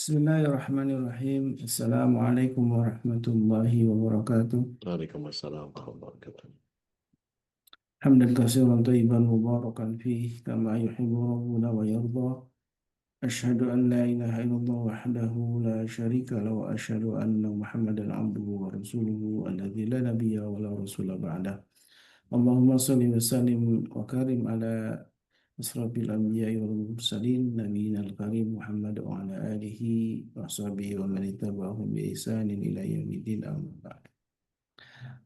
Bismillahirrahmanirrahim. Assalamualaikum warahmatullahi wabarakatuh. Waalaikumsalam warahmatullahi wabarakatuh. Hamdan katsiran thayyiban mubarakan fih kama yuhibbu rabbuna wa yarda. Asyhadu an la ilaha illallah wahdahu la syarika lahu wa asyhadu anna Muhammadan abduhu wa rasuluhu alladzi la nabiyya wa la rasula ba'dah. Allahumma shalli wa sallim wa karim ala asrafil anbiya'i wal mursalin nabiyina al-karim Muhammad wa ala alihi wa sahbihi wa man ittaba'ahum bi ihsanin ila yaumiddin amma ba'd.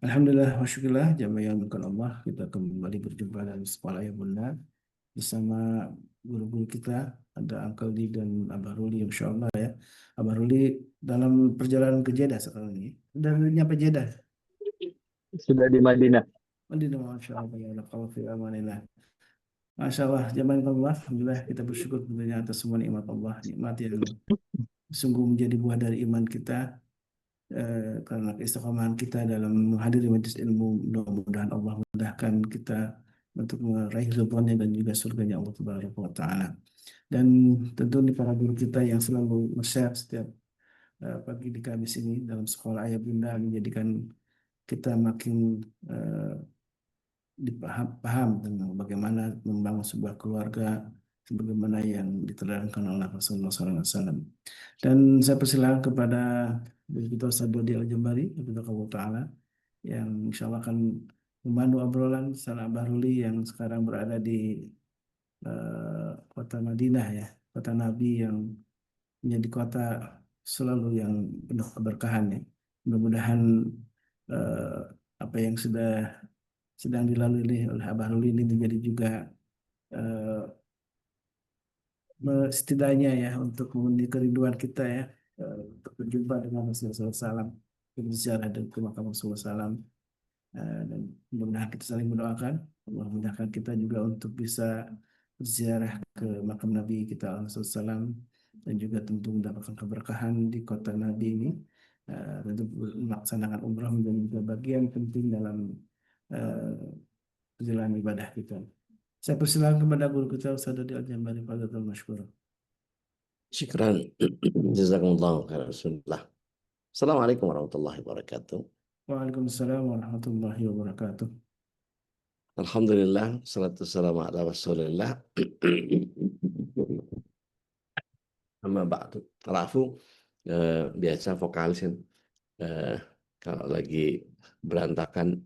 Alhamdulillah wa syukurillah jamaah yang bukan Allah, kita kembali berjumpa dalam sekolah yang benar bersama guru-guru kita, ada Uncle Di dan Abah Ruli, Insya Allah ya. Abah Ruli dalam perjalanan ke Jeddah sekarang ini. Udah nyampe Jeddah. Sudah di Madinah. Madinah, Masya Allah, ya Allah, fi amanillah. Masya Allah, jamaah yang Allah, Alhamdulillah kita bersyukur tentunya atas semua nikmat Allah, nikmat yang sungguh menjadi buah dari iman kita, karena keistiqomahan kita dalam menghadiri majelis ilmu. Mudah-mudahan Allah mudahkan kita untuk meraih ridhonya dan juga surganya Allah Subhanahu wa taala. Dan tentu nih para guru kita yang selalu share setiap pagi di Kamis ini dalam sekolah Ayah Bunda menjadikan kita makin paham tentang bagaimana membangun sebuah keluarga sebagaimana yang diterangkan oleh Rasulullah SAW. Dan saya persilakan kepada Guru kita Ustaz Dodi Al-Jambari, Hafizahullah Ta'ala, yang insya Allah akan memandu obrolan Sana Baruli yang sekarang berada di kota Madinah ya, kota Nabi yang menjadi kota selalu yang penuh keberkahan ya. Mudah-mudahan eh, apa yang sedang dilalui oleh Abah Ruli ini menjadi juga eh, setidaknya ya untuk memenuhi kerinduan kita ya, untuk berjumpa dengan Rasulullah SAW, berziarah dan ke makam Rasulullah SAW. Dan mudah-mudahan kita saling mendoakan Allah mudahkan kita juga untuk bisa berziarah ke makam Nabi kita Rasulullah SAW, dan juga tentu mendapatkan keberkahan di kota Nabi ini. Tentu melaksanakan umrah menjadi juga bagian penting dalam eh, perjalanan ibadah kita. Saya persilakan kepada guru kita Ustaz Dodi Al-Jambari, Fadlatul Mashkur. Syukran. Jazakumullah khairan. Bismillah. Assalamualaikum warahmatullahi wabarakatuh. Waalaikumsalam warahmatullahi wabarakatuh. Alhamdulillah, salatu wassalamu ala Rasulillah. Amma ba'du. Rafu, biasa vokalis kan, kalau lagi berantakan.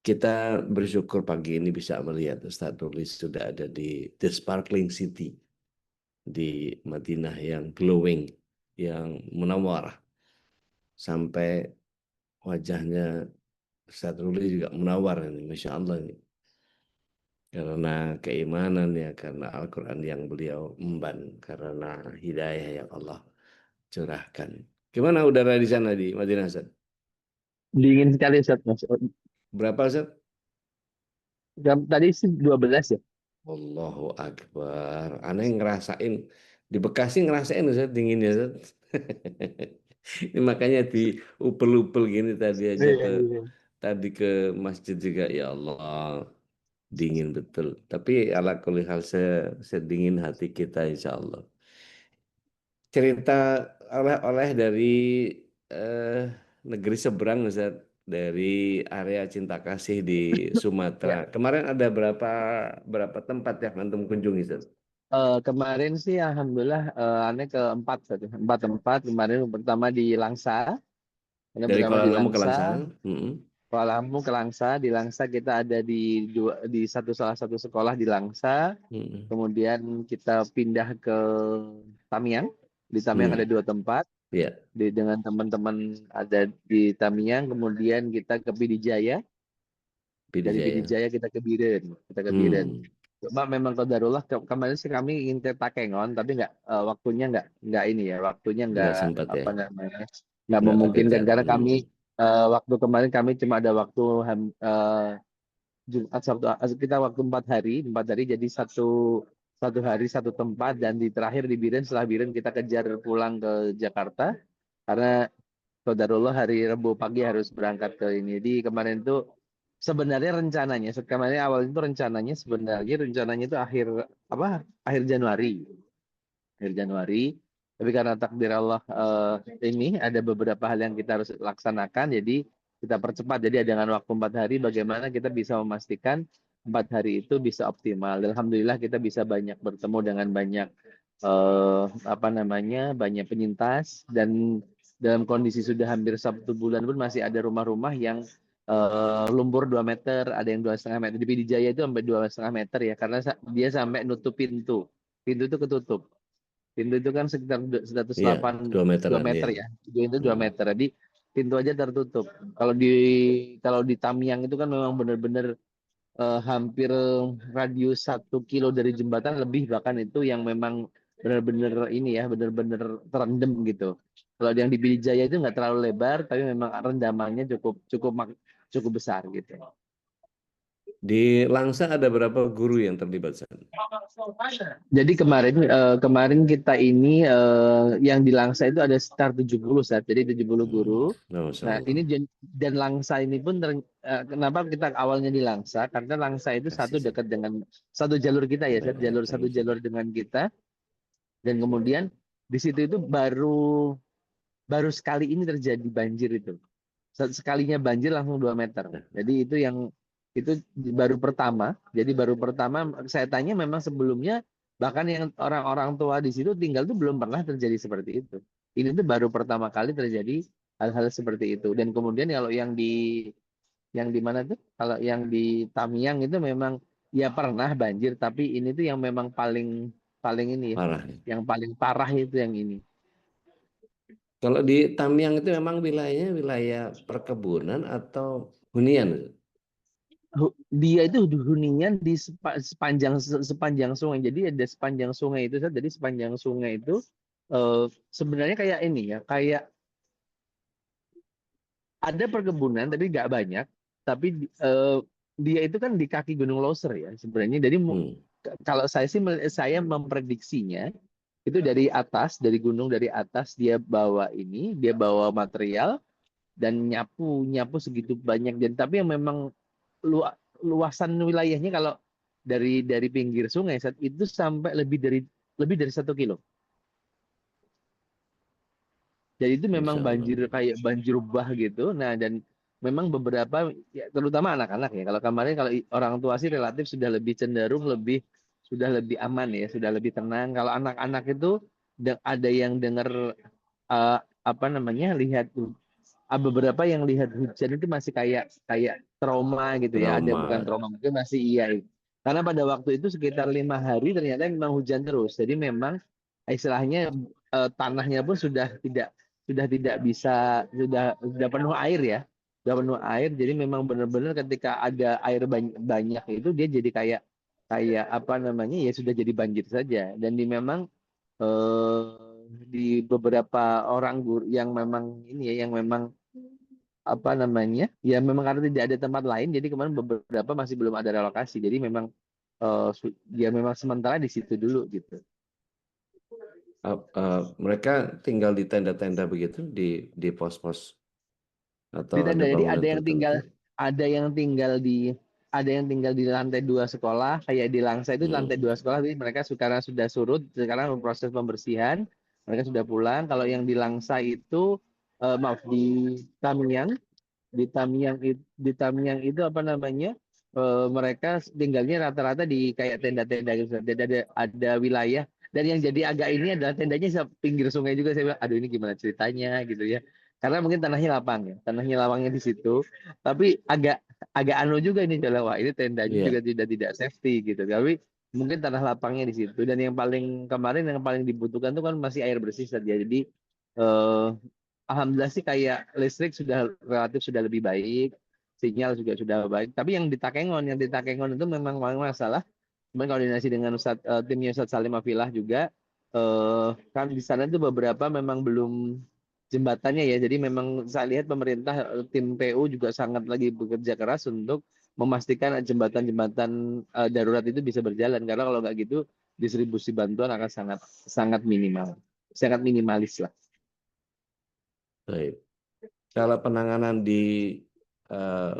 Kita bersyukur pagi ini bisa melihat Ustaz Nulis sudah ada di The Sparkling City di Madinah yang glowing, yang munawwarah. Sampai wajahnya Ustaz Nulis juga munawwar ini, Masya Allah ini. Karena keimanan ya, karena Al-Quran yang beliau emban, karena hidayah yang Allah curahkan. Gimana udara di sana di Madinah, Ustaz? Dingin sekali, Ustaz. Berapa, Ustaz? Tadi sih 12 ya. Allahu Akbar. Aneh ngerasain di Bekasi, ngerasain Ustaz dinginnya, Ustaz. Ini makanya di upel-upel gini tadi aja Iya, iya. tadi ke masjid juga, ya Allah, dingin betul. Tapi ala kulli hal sedingin hati kita insya Allah. Cerita oleh-oleh dari eh, negeri seberang, Ustaz, dari area cinta kasih di Sumatera. Ya. Kemarin ada berapa tempat yang antum kunjungi, Ustaz? Kemarin sih alhamdulillah aneh keempat satu. Empat tempat. Kemarin pertama di Langsa. Yang Dari pertama Kuala di Namu ke Langsa. Langsa. Mm-mm. Kuala Lumpur ke Langsa. Di Langsa kita ada di salah satu sekolah di Langsa. Mm-mm. Kemudian kita pindah ke Tamiang. Di Tamiang ada dua tempat. Iya, Dengan teman-teman ada di Tamiang. Kemudian kita ke Pidijaya. Dari Pidijaya. Pidijaya kita ke Biren. Kita ke Biren. Hmm, Cuma memang qadarullah kemarin sih kami ingin ke Takengon, tapi waktunya nggak ini ya, waktunya nggak nggak sempat ya, apa namanya, nggak nggak memungkinkan kekejar. karena Hmm. kami waktu kemarin kami cuma ada waktu Jumat Sabtu, kita waktu 4 hari jadi satu hari satu tempat, dan di terakhir di Biren. Setelah Biren kita kejar pulang ke Jakarta karena qadarullah hari Rabu pagi harus berangkat ke ini. Jadi kemarin tuh sebenarnya rencananya, awal itu rencananya itu akhir Januari. akhir Januari. Tapi karena takdir Allah ini ada beberapa hal yang kita harus laksanakan, jadi kita percepat. Jadi dengan waktu 4 hari, bagaimana kita bisa memastikan 4 hari itu bisa optimal. Dan Alhamdulillah kita bisa banyak bertemu dengan banyak banyak penyintas, dan dalam kondisi sudah hampir 1 bulan pun masih ada rumah-rumah yang lumpur 2 meter, ada yang 2,5 meter. Di PD Jaya itu sampai 2,5 meter ya, karena dia sampai nutup pintu. Pintu itu ketutup. Pintu itu kan sekitar Iya, 108 2 2 meteran meter ya. ya. Itu 2 Hmm. meter. Jadi pintu aja tertutup. Kalau di Tamiang itu kan memang benar-benar hampir radius 1 kilo dari jembatan lebih, bahkan itu yang memang benar-benar ini ya, benar-benar terendam gitu. Kalau yang di Pidijaya itu nggak terlalu lebar, tapi memang rendamannya cukup cukup cukup besar gitu. Di Langsa ada berapa guru yang terlibat, San? Jadi kemarin kita ini yang di Langsa itu ada sekitar 70 saat. Jadi 70 guru. Masya Nah, Allah. dan Langsa ini pun kenapa kita awalnya di Langsa? Karena Langsa itu Kasih, San. dekat dengan satu jalur kita ya, Baik, baik. satu Thank you. jalur dengan kita. Dan kemudian di situ itu baru sekali ini terjadi banjir itu. Sekalinya banjir langsung 2 meter. Jadi itu baru pertama. Jadi baru pertama saya tanya, memang sebelumnya bahkan yang orang-orang tua di situ tinggal tuh belum pernah terjadi seperti itu. Ini tuh baru pertama kali terjadi hal-hal seperti itu. Dan kemudian kalau yang di mana tuh? Kalau yang di Tamiang itu memang ya pernah banjir, tapi ini tuh yang memang paling paling ini ya, Parah. yang paling parah itu yang ini. Kalau di Tamiang itu memang wilayahnya wilayah perkebunan atau hunian? Dia itu hunian di sepanjang sungai. Jadi ada sepanjang sungai itu, jadi sepanjang sungai itu sebenarnya kayak ini ya, kayak ada perkebunan tapi nggak banyak. Tapi dia itu kan di kaki Gunung Loser ya sebenarnya. Jadi kalau saya memprediksinya itu dari atas, dari gunung, dari atas dia bawa material dan nyapu segitu banyak. Dan tapi yang memang luasan wilayahnya kalau dari pinggir sungai saat itu sampai lebih dari 1 kilo. Jadi itu memang Masya Allah. banjir kayak banjir bah gitu. Nah, dan memang beberapa ya, terutama anak-anak ya. Kalau kemarin kalau orang tua sih relatif sudah lebih cenderung sudah lebih aman ya, sudah lebih tenang. Kalau anak-anak itu ada yang dengar lihat beberapa yang lihat hujan itu masih kayak kayak trauma gitu ya. Ada bukan Trauma. trauma, mungkin masih iya. Karena pada waktu itu sekitar 5 hari ternyata memang hujan terus. Jadi memang istilahnya tanahnya pun sudah tidak bisa, sudah penuh air ya. Sudah penuh air. Jadi memang benar-benar ketika ada air banyak itu dia jadi kayak kayak ya sudah jadi banjir saja. Dan memang di beberapa orang guru yang memang ini ya, yang memang ya memang karena tidak ada tempat lain, jadi kemarin beberapa masih belum ada relokasi, jadi memang dia memang sementara di situ dulu gitu. Mereka tinggal di tenda-tenda begitu di pos-pos atau Di ada tenda, jadi bangunan tertentu? ada yang tinggal di lantai 2 sekolah, kayak di Langsa itu lantai 2 sekolah, jadi mereka sekarang sudah surut, sekarang proses pembersihan, mereka sudah pulang. Kalau yang di Langsa itu di Tamiang, itu mereka tinggalnya rata-rata di kayak tenda-tenda gitu. Ada wilayah, dan yang jadi agak ini adalah tendanya pinggir sungai juga. Saya bilang, aduh ini gimana ceritanya gitu ya, karena mungkin tanahnya lapangnya di situ, tapi agak agak juga ini adalah, wah ini tendanya Iya. juga tidak safety gitu, tapi mungkin tanah lapangnya di situ. Dan yang paling dibutuhkan tuh kan masih air bersih saja. Jadi eh, alhamdulillah sih kayak listrik sudah lebih baik, sinyal juga sudah baik. Tapi yang di Takengon itu memang masalah. Cuman koordinasi dengan timnya Ustadz Salim Afilah juga, kan di sana itu beberapa memang belum jembatannya ya. Jadi memang saya lihat pemerintah, tim PU juga sangat lagi bekerja keras untuk memastikan jembatan-jembatan darurat itu bisa berjalan. Karena kalau nggak gitu distribusi bantuan akan sangat sangat minimalis lah. Baik. Kalau penanganan di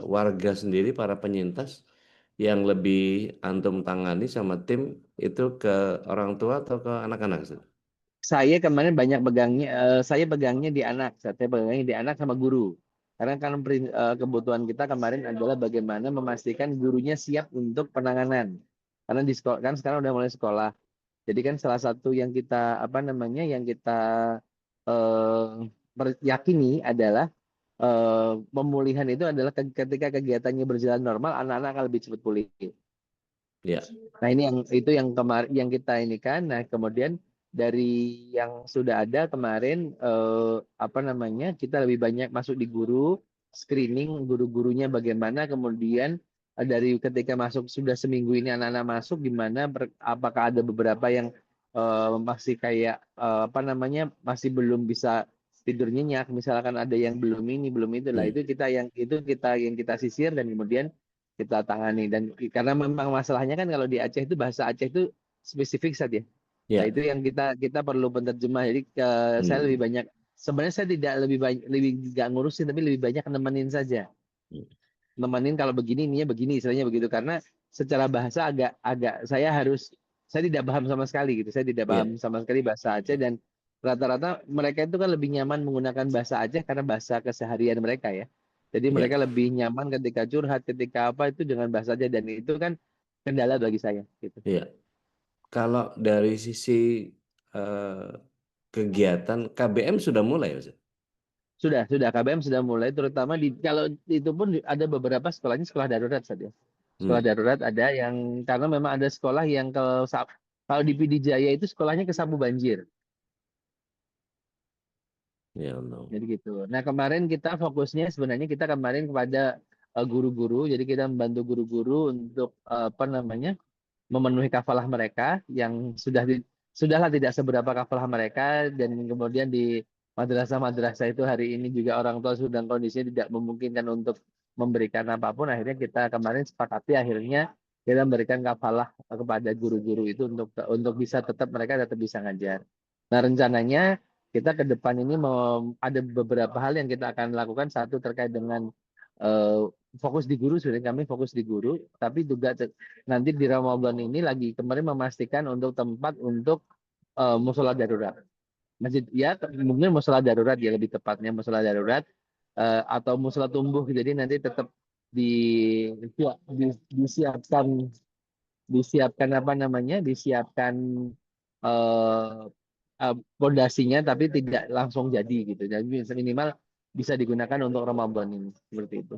warga sendiri, para penyintas yang lebih antum tangani sama tim itu ke orang tua atau ke anak-anak? saya kemarin banyak saya pegangnya di anak, saya pegangnya di anak sama guru. Karena kan kebutuhan kita kemarin adalah bagaimana memastikan gurunya siap untuk penanganan. Karena di sekolah kan sekarang udah mulai sekolah. Jadi kan salah satu yang kita yang kita yakini adalah pemulihan itu adalah ketika kegiatannya berjalan normal, anak-anak akan lebih cepat pulih. Ya, Nah, ini yang kemarin yang kita ini kan. Nah, kemudian dari yang sudah ada kemarin kita lebih banyak masuk di guru, screening guru-gurunya bagaimana, kemudian dari ketika masuk sudah seminggu ini anak-anak masuk gimana, apakah ada beberapa yang masih kayak masih belum bisa tidur nyenyak, misalkan ada yang belum ini belum itu lah, hmm, itu kita sisir dan kemudian kita tangani. Dan karena memang masalahnya kan kalau di Aceh itu bahasa Aceh itu spesifik saja. Nah, ya, itu yang kita perlu penerjemah. Jadi saya lebih hmm, banyak, sebenarnya saya tidak lebih banyak, lebih nggak ngurusin, tapi lebih banyak nemenin saja. hmm, Nemenin kalau begini ininya begini, istilahnya begitu. Karena secara bahasa agak agak saya tidak paham sama sekali gitu. Saya tidak ya, paham sama sekali bahasa Aceh, dan rata-rata mereka itu kan lebih nyaman menggunakan bahasa Aceh karena bahasa keseharian mereka ya. Jadi ya, mereka lebih nyaman ketika curhat, ketika apa itu dengan bahasa Aceh, dan itu kan kendala bagi saya gitu. ya. Kalau dari sisi eh, kegiatan KBM sudah mulai, Mas? Sudah KBM sudah mulai, terutama kalau itu pun ada beberapa sekolahnya sekolah darurat saja. Sekolah Hmm, darurat ada yang, karena memang ada sekolah yang kalau di PD Jaya itu sekolahnya kesapu banjir. ya, no. Jadi gitu. Nah, kemarin kita fokusnya sebenarnya kita kemarin kepada guru-guru. Jadi kita membantu guru-guru untuk memenuhi kafalah mereka yang sudahlah tidak seberapa kafalah mereka, dan kemudian di madrasah-madrasah itu hari ini juga orang tua sedang kondisinya tidak memungkinkan untuk memberikan apapun. Akhirnya kita kemarin sepakati, akhirnya kita memberikan kafalah kepada guru-guru itu untuk bisa mereka tetap bisa ngajar. Nah, rencananya kita ke depan ini ada beberapa hal yang kita akan lakukan. Satu terkait dengan eh, fokus di guru, sebenarnya kami fokus di guru, tapi juga nanti di Ramadan ini lagi kemarin memastikan untuk tempat untuk musola darurat. Masjid ya, mungkin musola darurat ya, lebih tepatnya musola darurat atau musola tumbuh. Jadi nanti tetap disiapkan disiapkan disiapkan eh pondasinya, tapi tidak langsung jadi gitu. Jadi minimal bisa digunakan untuk Ramadan ini, seperti itu.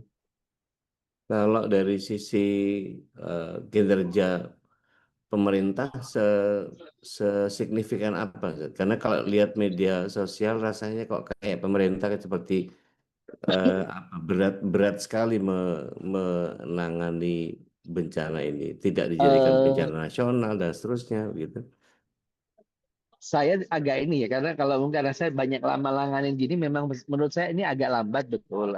Kalau dari sisi kinerja pemerintah sesignifikan apa, Zat? Karena kalau lihat media sosial rasanya kok kayak pemerintah seperti berat sekali menangani bencana ini, tidak dijadikan Eh bencana nasional dan seterusnya gitu. saya agak ini ya, karena kalau mungkin karena saya banyak lama langanin gini, memang menurut saya ini agak lambat betul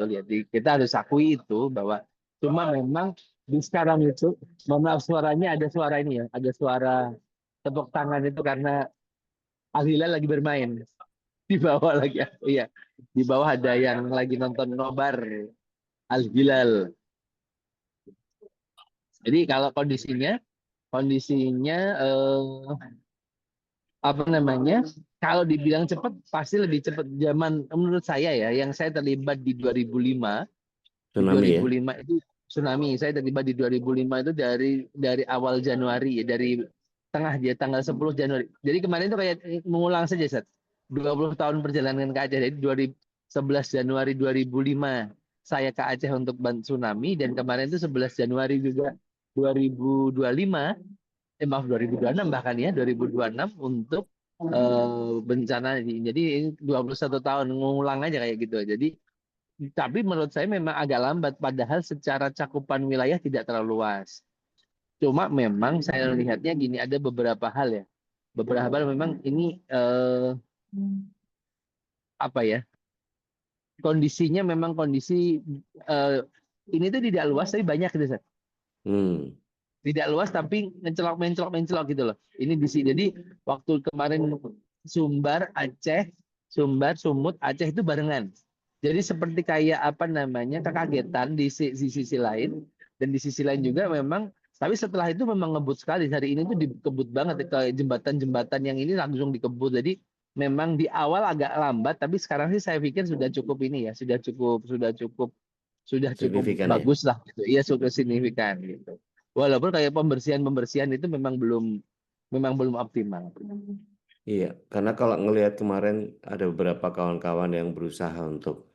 ya. Kita harus akui itu, bahwa cuma memang di sekarang itu, mohon maaf suaranya ada suara ini ya, ada suara tepuk tangan itu karena Al-Hilal lagi bermain di bawah lagi. Iya, di bawah ada yang lagi nonton nobar Al-Hilal. Jadi kalau kondisinya apa namanya, kalau dibilang cepat pasti lebih cepat zaman menurut saya ya, yang saya terlibat di 2005. Di Tsunami ya. 2005 itu tsunami, saya terlibat di 2005 itu dari awal Januari ya, dari tanggal 10 Januari. Jadi kemarin itu kayak mengulang saja, Seth. 20 tahun perjalanan ke Aceh. Jadi 11 Januari 2005 saya ke Aceh untuk bantu tsunami, dan kemarin itu 11 Januari juga 2025, maaf 2026 bahkan ya, 2026 untuk bencana ini. Jadi ini 21 tahun ngulang aja kayak gitu. Jadi tapi menurut saya memang agak lambat, padahal secara cakupan wilayah tidak terlalu luas. Cuma memang saya lihatnya gini, ada beberapa hal ya. Beberapa hal memang ini apa ya? Kondisinya memang kondisi eh, ini tuh tidak luas tapi banyak gitu, Seth. Hmm. Tidak luas tapi mencelok gitu loh. Ini di sini. Jadi waktu kemarin Sumbar, Sumut, Aceh itu barengan. Jadi seperti kayak kekagetan di sisi lain, dan di sisi lain juga memang Tapi setelah itu memang ngebut sekali. Hari ini tuh dikebut banget ke jembatan-jembatan yang ini langsung dikebut. Jadi memang di awal agak lambat, tapi sekarang sih saya pikir sudah cukup ini ya, sudah cukup Signifikan ya. bagus lah gitu. Iya cukup signifikan gitu. Walaupun kayak pembersihan itu memang belum optimal. Iya, karena kalau ngelihat kemarin ada beberapa kawan-kawan yang berusaha untuk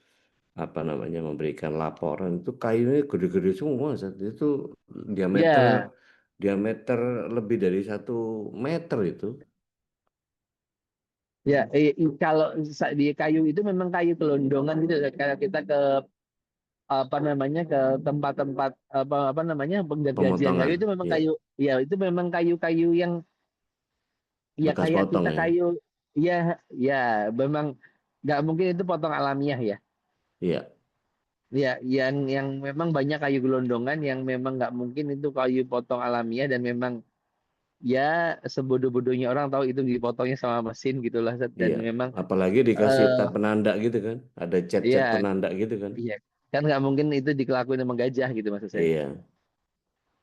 apa namanya memberikan laporan itu kayunya gede-gede semua Zat. Itu diameter Ya, diameter lebih dari 1 meter itu. ya, kalau di kayu itu memang kayu kelondongan gitu. Kayak kita ke apa namanya ke tempat-tempat apa apa namanya penggajian kayu Pemotongan, itu memang ya, kayu, ya itu memang kayu-kayu yang ya bekas kayak potong kita ya. kayu, ya ya memang nggak mungkin itu potong alamiah ya. Iya, Ya, yang memang banyak kayu gelondongan yang memang nggak mungkin itu kayu potong alamiah dan memang ya sebodoh-bodohnya orang tahu itu dipotongnya sama mesin gitulah Seth. Dan iya. memang Apalagi dikasih eh tab penanda gitu kan, ada cat-cat ya penanda gitu kan. iya kan nggak mungkin itu dikelakuin sama gajah gitu maksud saya. Iya,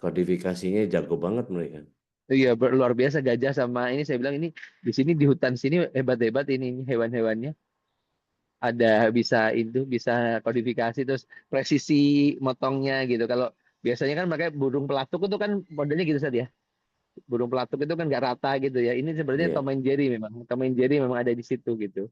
kodifikasinya jago banget mereka. Iya luar biasa gajah sama ini saya bilang ini di sini di hutan sini hebat-hebat ini hewan-hewannya ada bisa kodifikasi terus presisi motongnya gitu. Kalau biasanya kan pakai burung pelatuk itu kan modelnya gitu saja. Burung pelatuk itu kan nggak rata gitu ya. Ini sebenarnya Iya. Tom and Jerry memang. Tom and Jerry memang ada di situ gitu.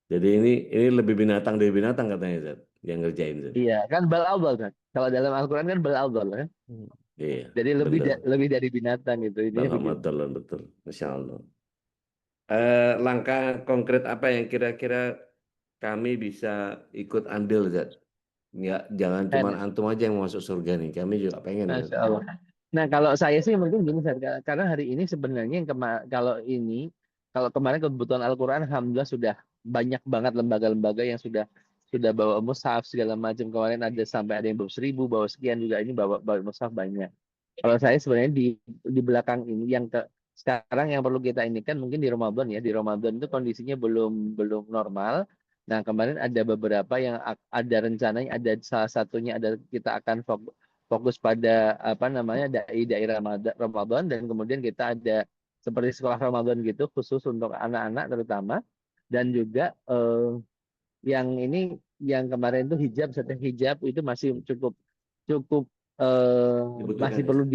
Jadi ini lebih binatang dari binatang katanya Zat, yang ngerjain Zat. Iya, kan bal kan. Kalau dalam Al-Qur'an kan bal kan. Hmm. Iya, Jadi lebih bener. lebih dari binatang gitu. Ininya begitu. Betul, betul. Masya Allah. Langkah konkret apa yang kira-kira kami bisa ikut andil, Zat? Nggak, jangan cuma Kan, antum aja yang masuk surga nih. Kami juga pengen, Zat. Masya Allah. Nah, kalau saya sih mungkin gini, Sar, karena hari ini sebenarnya kalau kemarin kebutuhan Al-Qur'an alhamdulillah sudah banyak banget lembaga-lembaga yang sudah bawa mushaf segala macam. Kemarin ada sampai ada yang bawa 1.000, bawa sekian juga ini bawa mushaf banyak. Kalau saya sebenarnya di belakang ini sekarang yang perlu kita ini kan mungkin di Ramadan ya. Di Ramadan itu kondisinya belum belum normal. Nah, kemarin ada beberapa yang ada rencananya, ada salah satunya ada kita akan fokus pada apa namanya dai Ramadan dan kemudian kita ada seperti sekolah Ramadan gitu khusus untuk anak-anak terutama dan juga yang ini yang kemarin itu setiap hijab itu masih cukup cukup Dibutuhkan masih ya, perlu Zat?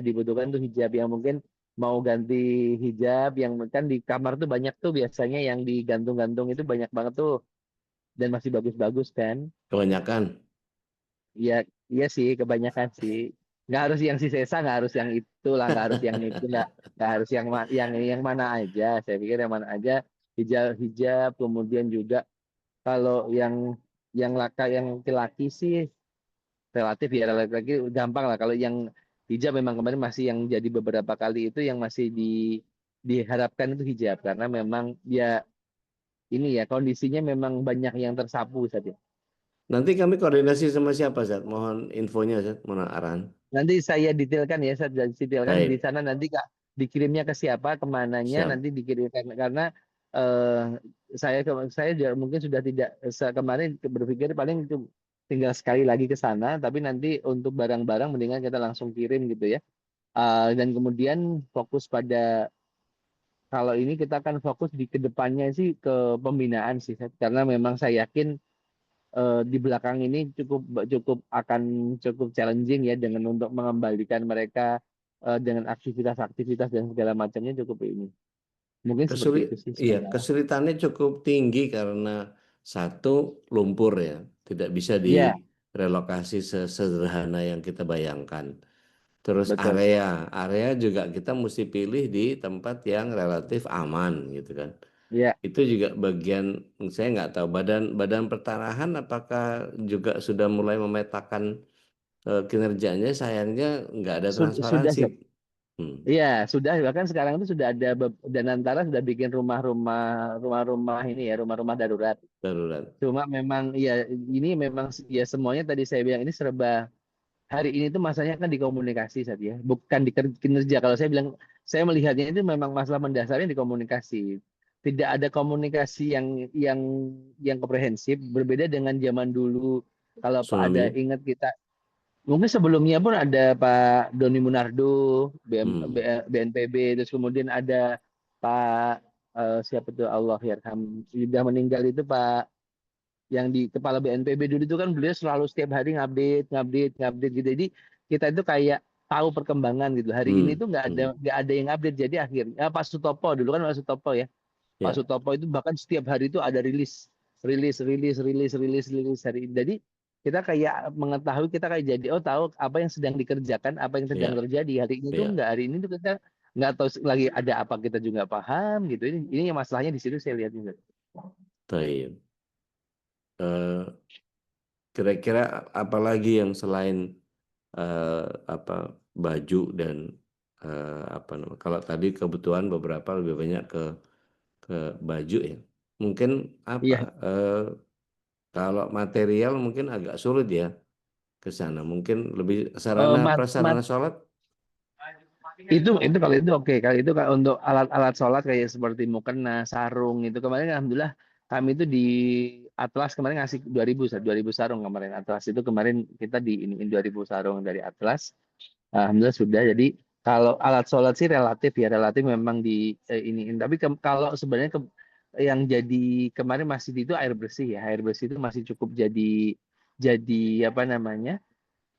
dibutuhkan tuh hijab yang mungkin mau ganti hijab yang kan di kamar tuh banyak tuh biasanya yang digantung-gantung itu banyak banget tuh dan masih bagus-bagus kan. Kebanyakan. Iya, iya sih, kebanyakan sih. Nggak harus yang si Sesa, nggak harus yang itu lah, nggak harus yang itu, nggak harus yang mana aja. Saya pikir yang mana aja hijab hijab, kemudian juga kalau yang laki-laki sih relatif ya laki-laki gampang lah. Kalau yang hijab memang kemarin masih yang jadi beberapa kali itu yang masih diharapkan itu hijab karena memang ya ini ya kondisinya memang banyak yang tersapu saja. Nanti kami koordinasi sama siapa, Zat? Mohon infonya, Zat. Mohon arahan. Nanti saya detailkan ya, saya detailkan di Baik, sana nanti Kak dikirimnya ke siapa, kemananya siap. nanti dikirimkan karena eh, saya juga mungkin sudah tidak kemarin berpikir paling itu tinggal sekali lagi ke sana, tapi nanti untuk barang-barang mendingan kita langsung kirim gitu ya. Dan kemudian fokus pada kalau ini kita akan fokus di kedepannya sih ke pembinaan sih, karena memang saya yakin di belakang ini cukup cukup challenging ya dengan untuk mengembalikan mereka dengan aktivitas-aktivitas dan segala macamnya cukup ini. Mungkin seperti Kesulit, itu sih iya, sementara. kesulitannya cukup tinggi karena satu lumpur ya, tidak bisa Iya, direlokasi sesederhana yang kita bayangkan. Terus betul. area juga kita mesti pilih di tempat yang relatif aman gitu kan. Iya. Itu juga bagian saya nggak tahu badan badan pertanahan apakah juga sudah mulai memetakan kinerjanya. Sayangnya nggak ada Sudah, transparansi. Zat. Hmm, Iya, sudah bahkan sekarang itu sudah ada dan antara sudah bikin rumah-rumah ini ya, rumah-rumah darurat. darurat. Cuma memang ya ini memang ya semuanya tadi saya bilang ini serba hari ini tuh masanya kan di komunikasi saja ya, bukan di kinerja. Kalau saya bilang, saya melihatnya itu memang masalah mendasarnya di komunikasi. Tidak ada komunikasi yang komprehensif, berbeda dengan zaman dulu. Kalau Pak ada Tsunami. ingat kita, Mungkin sebelumnya pun ada Pak Doni Munardo, Hmm. BNPB, terus kemudian ada Pak siapa tuh Allah Yarham, sudah meninggal itu Pak yang di kepala BNPB dulu itu kan beliau selalu setiap hari ngupdate gitu. Jadi kita itu kayak tahu perkembangan gitu. Hari ini Hmm. tuh Hmm. nggak ada yang update. Jadi akhirnya Pak Sutopo dulu kan Pak Sutopo ya. Pak Ya, Sutopo itu bahkan setiap hari itu ada rilis hari ini. Jadi kita kayak mengetahui, kita kayak jadi tahu apa yang sedang dikerjakan, apa yang sedang ya, terjadi hari ini tuh ya. enggak, hari ini tuh kita nggak tahu lagi ada apa, kita juga nggak paham gitu. Ini yang masalahnya di situ saya lihat juga. Taib. Eh, Kira-kira apa lagi yang selain apa baju dan apa namanya? Kalau tadi kebutuhan beberapa lebih banyak ke baju ya. Mungkin apa? Iya, Kalau material mungkin agak sulit ya ke sana. Mungkin lebih eh, sarana mat, mat, prasarana sholat. itu kalau itu oke. Kalau itu untuk alat-alat sholat kayak seperti mukena, sarung itu kemarin alhamdulillah kami itu di Atlas kemarin ngasih 2000 sarung kemarin. Atlas itu kemarin kita di ini 2000 sarung dari Atlas. Alhamdulillah sudah. Jadi kalau alat sholat sih relatif ya, relatif memang di ini. Tapi kalau sebenarnya yang jadi kemarin masih di itu air bersih ya. Air bersih itu masih cukup jadi apa namanya?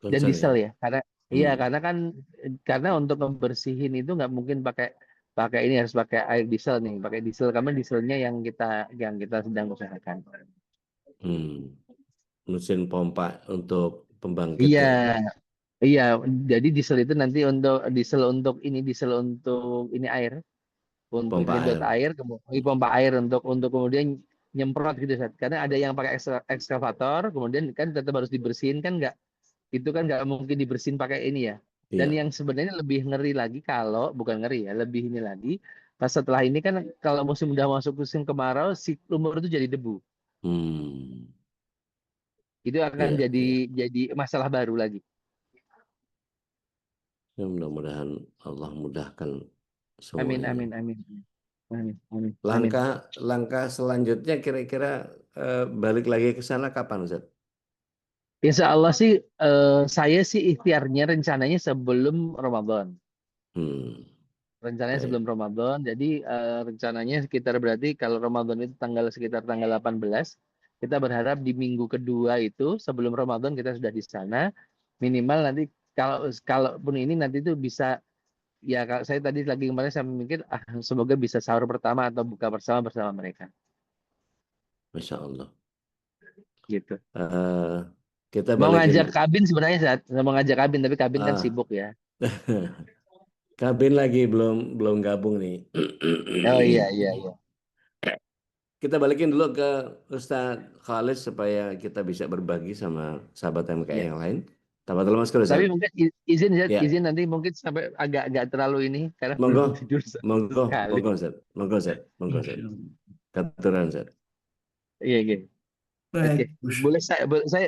Dan Concern diesel ya. ya, karena iya, Hmm. karena untuk membersihin itu nggak mungkin pakai pakai ini, harus pakai air diesel nih, pakai diesel karena dieselnya yang kita sedang usahakan. Hmm. Mesin pompa untuk pembangkit Iya, ya. iya, jadi diesel untuk ini air, untuk Pompa nyedot air. air, kemudian pompa air untuk kemudian nyemprot gitu Sat. Karena ada yang pakai ekskavator, kemudian kan tetap harus dibersihin kan, nggak itu kan nggak mungkin dibersihin pakai ini ya. Dan Iya. yang sebenarnya lebih ngeri lagi kalau bukan ngeri ya, lebih ini lagi pas setelah ini kan kalau musim udah masuk musim kemarau, si lumur itu jadi debu. Hmm. Itu akan Iya, jadi iya. jadi masalah baru lagi. Ya, mudah-mudahan Allah mudahkan Amin semuanya. amin amin. Amin amin amin. Langkah selanjutnya kira-kira balik lagi ke sana kapan, Ustaz? Insya Allah sih saya sih ikhtiarnya rencananya sebelum Ramadan. Hmm, Rencananya sebelum baik. Ramadan. Jadi rencananya sekitar berarti kalau Ramadan itu sekitar tanggal 18, kita berharap di minggu kedua itu sebelum Ramadan kita sudah di sana. Minimal nanti kalau kalaupun ini nanti itu bisa ya, kalau saya tadi lagi kemarin saya mikir semoga bisa sahur pertama atau buka bersama bersama mereka Masya Allah. gitu. Eh, kita Mau balikin ngajak kabin sebenarnya mau ngajak kabin tapi kabin kan ah sibuk ya. kabin lagi belum belum gabung nih. Oh iya iya iya. Kita balikin dulu ke Ustaz Khalid supaya kita bisa berbagi sama sahabat MKI Iya. yang lain. Tabatul Mas Ustaz. Tapi mungkin izin ya, Ya, izin nanti mungkin sampai agak terlalu ini karena monggo, belum tidur sama monggo, sekali. monggo Ustaz, monggo Ustaz, monggo Ustaz. Masya Allah. Katuran Ustaz. Iya, iya. Oke. Ya. Baik, Gus.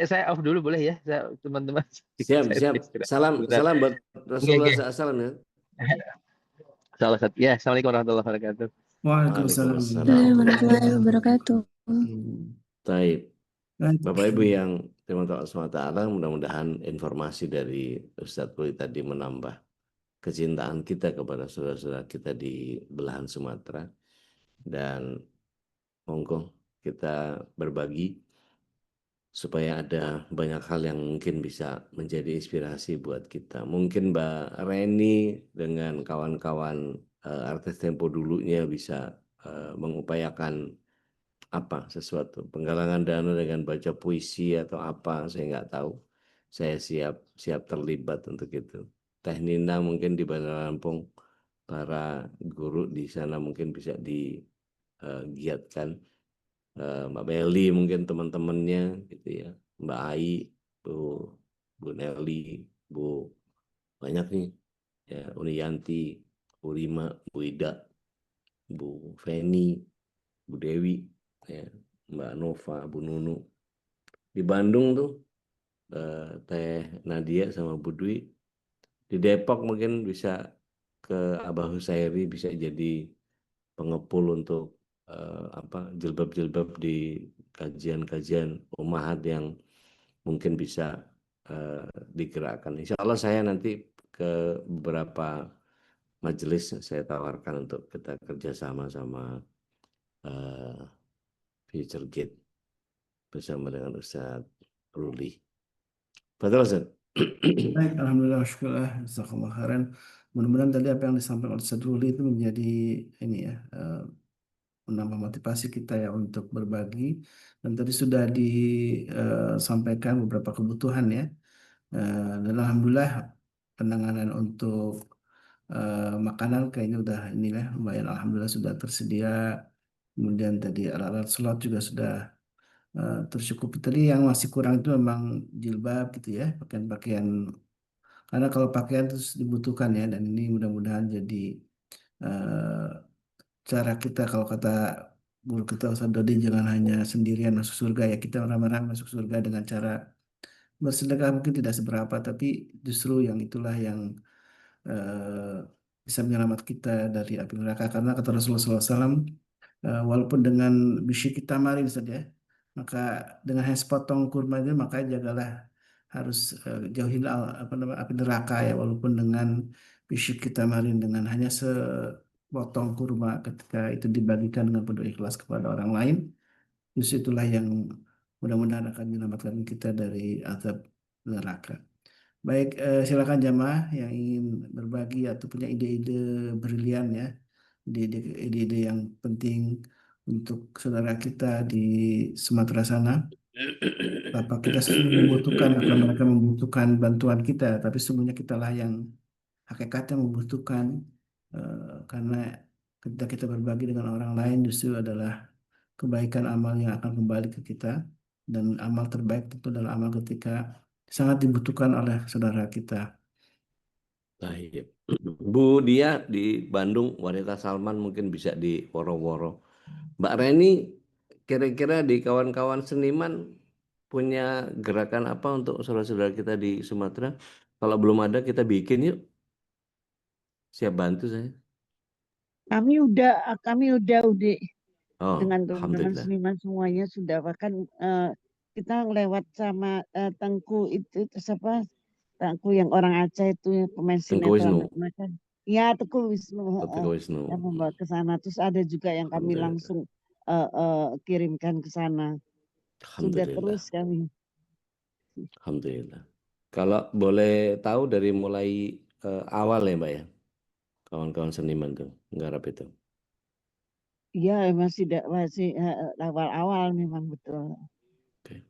Saya off dulu boleh ya, teman-teman. Siap, Saya siap. istirahat Salam, sebentar. salam buat Oke, Rasulullah oke. SAW ya. Salah satu. Ya, Assalamualaikum warahmatullahi wabarakatuh. Waalaikumsalam Waalaikumsalam warahmatullahi warahmatullahi Warahmatullahi wabarakatuh. wabarakatuh. Taib. wabarakatuh. Bapak Ibu yang dirahmati Allah SWT, mudah-mudahan informasi dari Ustadz Kuli tadi menambah kecintaan kita kepada saudara-saudara kita di belahan Sumatera. Dan monggo kita berbagi supaya ada banyak hal yang mungkin bisa menjadi inspirasi buat kita. Mungkin Mbak Reni dengan kawan-kawan artis Tempo dulunya bisa mengupayakan apa sesuatu penggalangan dana dengan baca puisi atau apa, saya nggak tahu. Saya siap siap terlibat untuk itu. Teh Nina mungkin di Bandar Lampung, para guru di sana mungkin bisa digiatkan. Mbak Meli mungkin teman-temannya gitu ya, Mbak Ai, Bu Bu Nelly, Bu banyak nih ya, Uni Yanti, Bu Rima, Bu Ida, Bu Feni, Bu Dewi, ya, Mbak Nova, Bu Nunu. Di Bandung tuh Teh Nadia sama Bu Dwi. Di Depok mungkin bisa ke Abah Husairi, bisa jadi pengepul untuk apa jilbab-jilbab di kajian-kajian umahat yang mungkin bisa digerakkan. Insya Allah saya nanti ke beberapa majelis saya tawarkan untuk kita kerjasama sama eh, Future Gate bersama dengan Ustadz Ruli. Betul Ustaz? Baik, alhamdulillah, syukurlah, jazakallah khairan. Mudah-mudahan tadi apa yang disampaikan oleh Ustaz Ruli itu menjadi ini ya, menambah motivasi kita ya untuk berbagi. Dan tadi sudah disampaikan beberapa kebutuhan ya. Dan alhamdulillah penanganan untuk makanan kayaknya udah inilah lumayan, alhamdulillah sudah tersedia. Kemudian tadi alat-alat sholat juga sudah tercukupi. Tadi yang masih kurang itu memang jilbab gitu ya, pakaian-pakaian. Karena kalau pakaian terus dibutuhkan ya, dan ini mudah-mudahan jadi eh, cara kita, kalau kata guru kita Ustaz Dodi, jangan hanya sendirian masuk surga ya, kita orang-orang masuk surga dengan cara bersedekah mungkin tidak seberapa, tapi justru yang itulah yang eh, bisa menyelamat kita dari api neraka. Karena kata Rasulullah SAW, walaupun dengan bisyik tamarin saja, maka dengan hanya sepotong kurma itu, maka jagalah, harus jauhin apa namanya, api neraka ya, walaupun dengan bisyik tamarin, dengan hanya sepotong kurma, ketika itu dibagikan dengan penuh ikhlas kepada orang lain, justru itulah yang mudah-mudahan akan menyelamatkan kita dari azab neraka. Baik, silakan jamaah yang ingin berbagi atau punya ide-ide brilian ya, ide-ide yang penting untuk saudara kita di Sumatera sana. Apa kita sesungguhnya membutuhkan atau mereka membutuhkan bantuan kita, tapi sesungguhnya kitalah yang hakikatnya membutuhkan. Karena ketika kita berbagi dengan orang lain justru adalah kebaikan amal yang akan kembali ke kita, dan amal terbaik tentu adalah amal ketika sangat dibutuhkan oleh saudara kita. Baik. Bu Dia di Bandung, Wanita Salman mungkin bisa di woro-woro. Mbak Reni, kira-kira di kawan-kawan seniman punya gerakan apa untuk saudara-saudara kita di Sumatera? Kalau belum ada kita bikin yuk. Siap bantu saya. Kami udah Oh, dengan teman-teman alhamdulillah. seniman semuanya sudah, bahkan kita lewat sama Tengku itu terus apa, Tengku yang orang Aceh itu yang pemain Tengku sinetron Wisnu, mereka, ya Tengku Wisnu, Tengku Wisnu. yang membawa ke sana. Terus ada juga yang kami Alhamdulillah. langsung kirimkan ke sana. Sudah Alhamdulillah. terus kami. Alhamdulillah. Kalau boleh tahu dari mulai awal ya Mbak ya, kawan-kawan seniman tuh nggarap itu. Iya, masih awal-awal memang betul. Oke.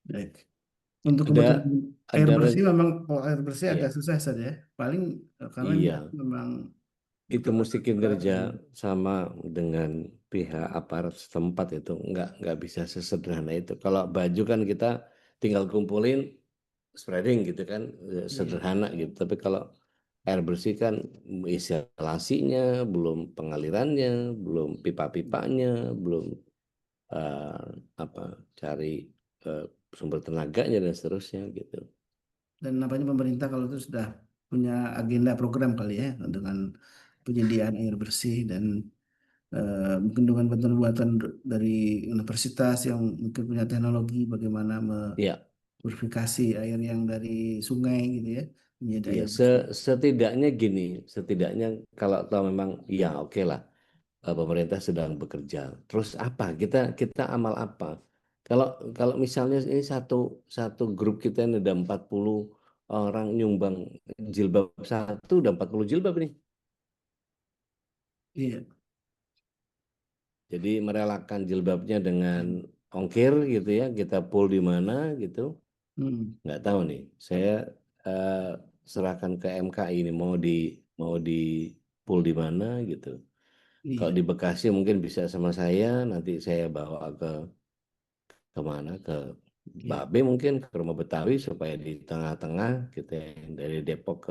Baik. Untuk Ada kebutuhan air ada bersih, memang kalau air bersih agak iya, susah saja. Paling karena ini iya. memang Itu butuh mesti berat. kinerja sama dengan pihak aparat setempat itu nggak bisa sesederhana itu. Kalau baju kan kita tinggal kumpulin spreading gitu kan, Iya. sederhana gitu. Tapi kalau air bersih kan instalasinya, belum pengalirannya, belum pipa-pipanya, belum eh, apa cari eh, sumber tenaganya dan seterusnya gitu. Dan nampaknya pemerintah kalau itu sudah punya agenda program kali ya, dengan penyediaan air bersih, dan mungkin dengan bantuan buatan dari universitas yang mungkin punya teknologi bagaimana Ya, memurifikasi air yang dari sungai gitu ya, menjadi ya air bersih. setidaknya gini, setidaknya kalau tahu memang ya oke lah, pemerintah sedang bekerja. Terus apa? Kita amal apa? Kalau kalau misalnya ini satu satu grup kita ini ada 40 orang nyumbang jilbab satu, udah 40 jilbab nih. Iya. Jadi merelakan jilbabnya dengan ongkir gitu ya, kita pool di mana gitu. Hmm. Nggak tahu nih. Saya eh, serahkan ke MKI ini mau di pool di mana gitu. Kalau Iya. di Bekasi mungkin bisa sama saya, nanti saya bawa kemana, ke Iya. Babe mungkin ke rumah Betawi supaya di tengah-tengah kita yang dari Depok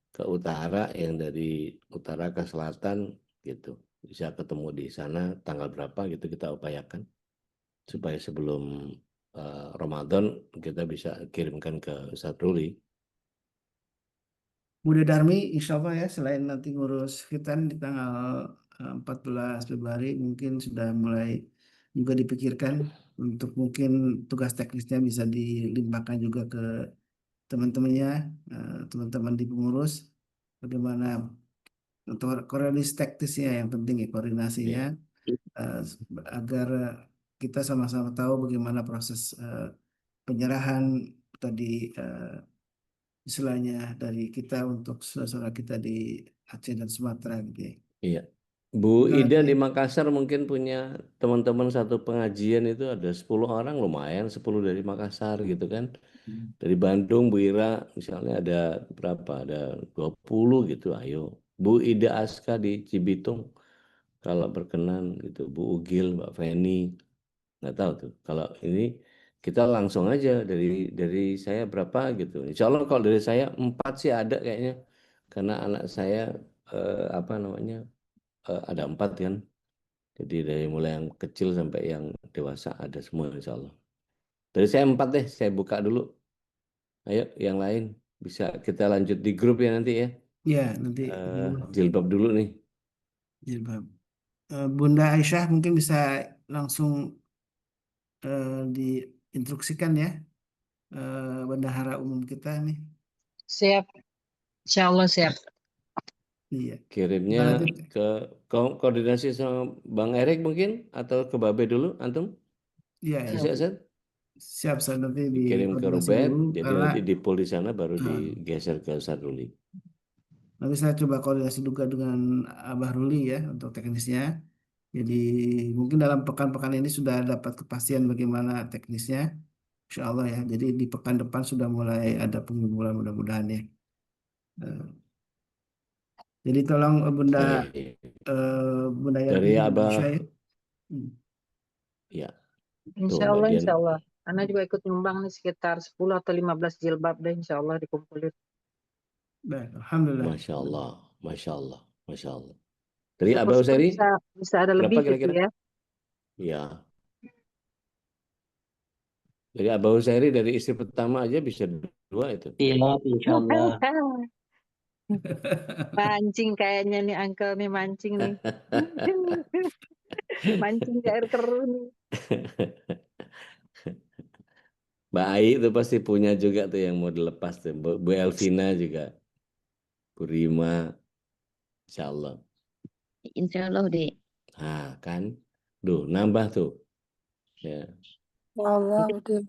ke utara, yang dari utara ke selatan gitu, bisa ketemu di sana tanggal berapa gitu, kita upayakan supaya sebelum Ramadan kita bisa kirimkan ke Ustadz Ruli. Budi Darmi, insya Allah ya, selain nanti ngurus khitan di tanggal 14 Februari, mungkin sudah mulai juga dipikirkan Untuk mungkin tugas teknisnya bisa dilimpahkan juga ke teman-temannya, teman-teman di pengurus, bagaimana untuk koordinasi teknisnya yang penting ya koordinasinya, Iya. eh, agar kita sama-sama tahu bagaimana proses penyerahan tadi, istilahnya dari kita untuk saudara kita di Aceh dan Sumatera gitu ya. Iya. Bu Juga Ida nanti di Makassar mungkin punya teman-teman satu pengajian itu ada 10 orang, lumayan 10 dari Makassar gitu kan. Dari Bandung Bu Ira misalnya ada berapa? Ada 20 gitu, ayo. Bu Ida Aska di Cibitung kalau berkenan gitu. Bu Ugil, Mbak Feni, nggak tahu tuh. Kalau ini kita langsung aja dari saya berapa gitu. Insya Allah kalau dari saya 4 sih ada kayaknya. Karena anak saya apa namanya ada 4 kan. Jadi dari mulai yang kecil sampai yang dewasa ada semua insya Allah. Dari saya 4 deh, saya buka dulu. Ayo yang lain bisa kita lanjut di grup ya nanti ya. ya nanti Jilbab dulu nih. jilbab. Bunda Aisyah mungkin bisa langsung diinstruksikan ya, bendahara umum kita nih. Siap, insya Allah siap. Iya. Kirimnya Nah, nanti ke koordinasi sama Bang Erik mungkin atau ke Babe dulu antum. iya ya. Bisa Set? Siap saya nanti Dikirim ke dikoordinasi Rubet, dulu jadi karena nanti di pool di sana baru eh, digeser ke Sadruli. nanti saya coba koordinasi juga dengan Abah Ruli ya untuk teknisnya. Jadi mungkin dalam pekan-pekan ini sudah dapat kepastian bagaimana teknisnya, Insya Allah ya. Jadi di pekan depan sudah mulai ada pengumpulan mudah-mudahan ya. Eh, jadi tolong Baik. Bunda Yanti Dari dan Bunda Aisyah Abah, ya. Hmm. ya, tuh Insya Mbak Allah, Dian. insya Allah. Ana juga ikut nyumbang nih sekitar 10 atau 15 jilbab deh, insya Allah dikumpulin. Baik, Alhamdulillah. Masya Allah, Masya Allah, Masya Allah. Dari Abah Syukur-syukur Usairi, bisa ada berapa lebih gitu kira-kira? ya. Ya, dari Abah Usairi dari istri pertama aja bisa 2 itu. Iya, insya Allah. Mancing kayaknya nih uncle nih mancing nih. Mancing ke air keruh nih. Mbak Ai itu pasti punya juga tuh yang mau dilepas tuh. Bu Elvina juga, Bu Rima, Insya Allah. Insya Allah, Dek. Nah kan, duh nambah tuh. Ya. Allah udah.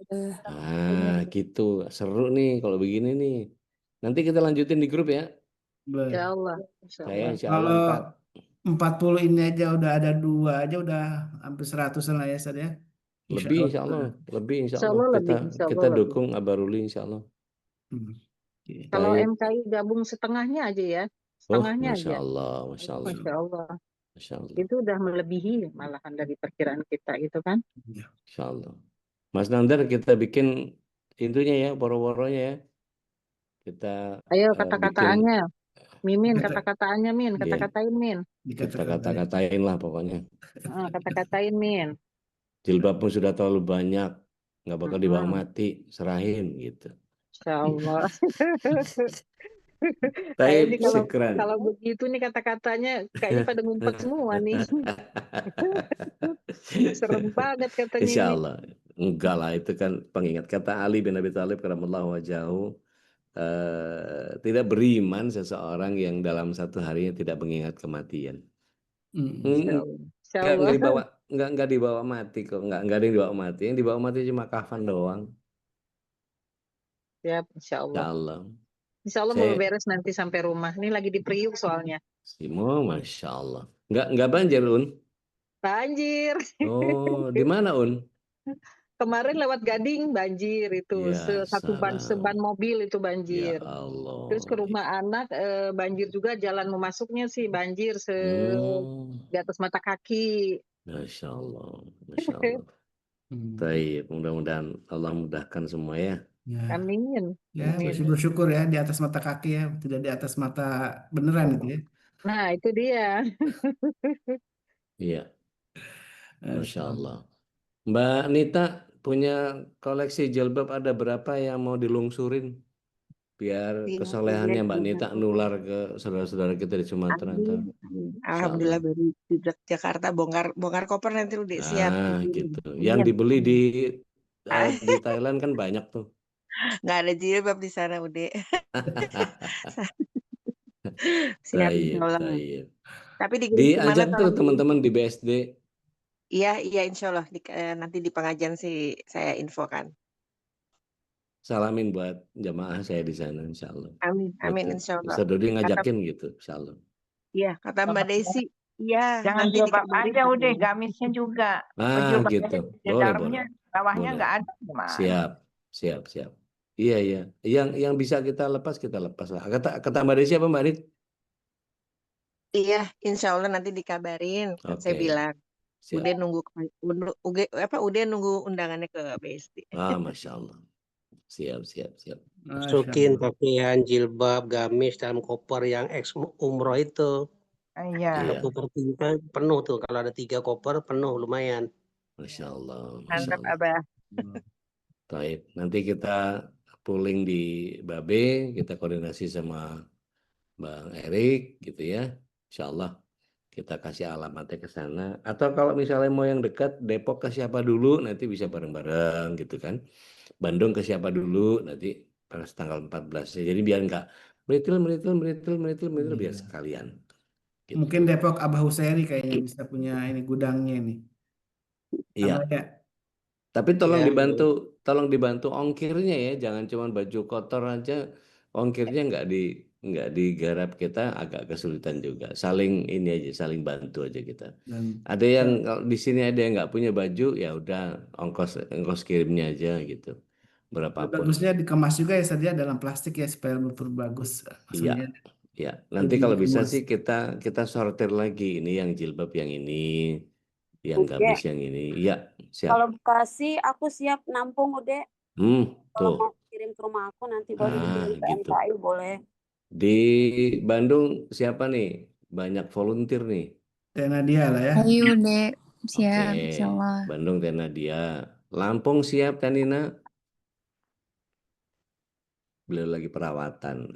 Ah gitu, seru nih kalau begini nih. Nanti kita lanjutin di grup ya. Insya Baik. Allah. Insya Saya Allah. Insya Allah Kalau 4. 40 ini aja udah ada 2 aja udah hampir 100-an lah ya Ustaz ya. Insya Lebih Allah. Insya Allah, lebih Insya Insya Allah. Allah Kita lebih, insya Allah kita lebih. dukung Abaruli Insya Allah. Hmm. Oke. Kalau Baik. MKI gabung setengahnya aja ya. Oh, Setengahnya Masya aja. Allah, Masya Allah, Masya Allah. Masya Allah, Itu udah melebihi malahan dari perkiraan kita gitu kan. Ya. Masya Allah. Mas Nandar kita bikin intunya ya, woro-woronya ya. Kita Ayo bikin kata-kataannya. Mimin, Kata, kata-kataannya Min. ya Kata-katain Min. kita dikata-kata ya. kata-katain lah pokoknya. Kata-katain Min. Jilbabmu sudah terlalu banyak, nggak bakal dibawa Mm-mm. mati, serahin gitu. Insya Allah. Tapi Kayaknya kalau syukran. kalau begitu nih kata-katanya kayaknya pada ngumpet semua nih. Serem banget katanya Insya ini. Allah. Enggak lah, itu kan pengingat kata Ali bin Abi Thalib karamallahu wajahu. Tidak beriman seseorang yang dalam satu harinya tidak mengingat kematian. Hmm. Insya Hmm, Allah. Insya Enggak, Allah. dibawa, enggak dibawa mati kok, enggak ada yang dibawa mati. Yang dibawa mati cuma kafan doang. Ya, Insya Insya Allah. Allah. Insya Allah mau Saya beres nanti sampai rumah. Ini lagi di Priuk soalnya. Simo, Masya Allah. Enggak banjir, Un. Banjir. Oh, di mana, Un? Kemarin lewat Gading banjir itu. Ya, Seban salam. mobil itu Ya banjir. Allah. Terus ke rumah anak banjir juga, jalan mau masuknya sih banjir di atas mata kaki. Masya Allah. Masya Allah. Hmm. Baik, mudah-mudahan Allah mudahkan semua ya. Ya. Amin. Ya, Untuk masih bersyukur ya di atas mata kaki ya, tidak di atas mata beneran gitu ya. Nah, itu dia. Iya, Masya Astagfirullah. Allah. Mbak Nita punya koleksi jilbab ada berapa yang mau dilungsurin? biar Iya, kesolehannya Mbak Nita kemudian nular ke saudara-saudara kita di Sumatera ntar. amin, amin. Insya Alhamdulillah Allah. baru di Jakarta bongkar koper nanti udah siap Ah, dikirim. gitu. Yang Amin, dibeli amin. di Thailand kan banyak tuh. Nggak ada jilbab di sana udah. Siap insya Taib, Allah. taib. Tapi dikirim kemana Diajak tuh tolong teman-teman di BSD. Iya, iya insya Allah nanti di pengajian sih saya infokan. Salamin buat jamaah saya di sana, insya Allah. Amin, amin Gitu. insya Allah. Ustaz Dodi Kata, ngajakin gitu, insya Allah. iya, kata Mbak Desi, iya Jangan nanti jilbab dikabarin. aja udah, gamisnya juga. Ah, Jilbab gitu. aja di Boleh, dalamnya, boleh. bawahnya Boleh. nggak ada gimana? Siap, siap, siap. Iya, iya. Yang bisa kita lepas lah. Kata Mbak Desi apa Mbak Rit? Iya, insya Allah nanti dikabarin. Kan saya Oke, bilang, siap. udah nunggu udah nunggu undangannya ke BSD. Ah, Masya Allah. Siap, siap, siap. Masya Masukin Allah. pakaian jilbab, gamis dalam koper yang ex umroh itu. Iya. Iya, Koper tiga penuh tuh. Kalau ada 3 koper penuh lumayan. Masya Allah, Masya Mantap, Allah. Abah. Baik, nanti kita pooling di Babe, kita koordinasi sama Bang Erik gitu ya. Insya Allah kita kasih alamatnya ke sana. Atau kalau misalnya mau yang dekat, Depok ke siapa dulu, nanti bisa bareng-bareng gitu kan. Bandung ke siapa dulu, nanti pas tanggal 14. Jadi biar nggak meritil, biar Iya. sekalian. Gitu. Mungkin Depok Abah Hussein kayaknya bisa punya ini gudangnya ini. Iya. Abah ya. Tapi tolong Ya, dibantu ongkirnya ya, jangan cuma baju kotor aja, ongkirnya nggak digarap, kita agak kesulitan juga. Saling ini aja, saling bantu aja kita. Dan Ada yang kalau di sini ada yang nggak punya baju, ya udah ongkos kirimnya aja gitu, berapapun. bagusnya dikemas juga ya saja dalam plastik ya supaya bagus. Iya, Maksudnya iya. Nanti lebih kalau bisa luas. sih kita sortir lagi, ini yang jilbab yang ini, yang Ude, gamis yang ini. Iya, siap. kalau Bekasi aku siap nampung Ude. Kalau Tuh. mau kirim ke rumah aku nanti baru dikirim ke Gitu. MKI boleh. Di Bandung siapa nih? Banyak volunteer nih. Tena dia lah ya. Ayo deh, siap, Oke, insyaallah. Bandung Tena dia. Lampung siap Tanina? Beliau lagi perawatan.